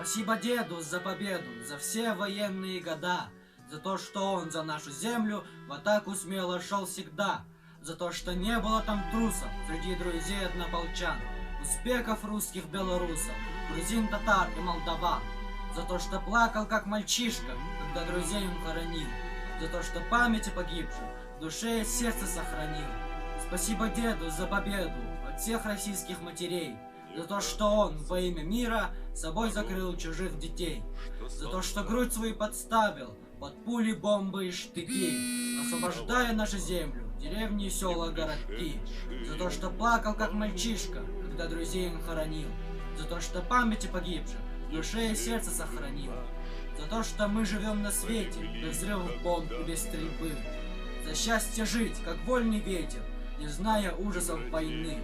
Спасибо деду за победу, за все военные года, за то, что он за нашу землю в атаку смело шел всегда, за то, что не было там трусов среди друзей однополчан, узбеков, русских, белорусов, грузин, татар и молдаван, за то, что плакал как мальчишка, когда друзей он хоронил, за то, что память о погибших в душе и сердце сохранил. Спасибо деду за победу от всех российских матерей, за то, что он во имя мира собой закрыл чужих детей, за то, что грудь свою подставил под пули, бомбы и штыки, освобождая нашу землю, деревни, села, городки, за то, что плакал как мальчишка, когда друзей он хоронил, за то, что память о погибших в душе и сердце сохранил, за то, что мы живем на свете без взрывов бомб и без стрельбы, за счастье жить, как вольный ветер, не зная ужасов войны.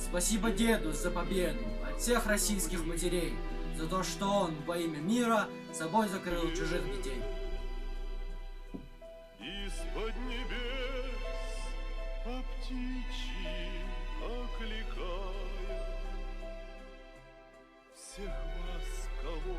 Спасибо деду за победу от всех российских матерей, за то, что он во имя мира собой закрыл чужих детей. Из-под небес о птичьи окликая всех вас, кого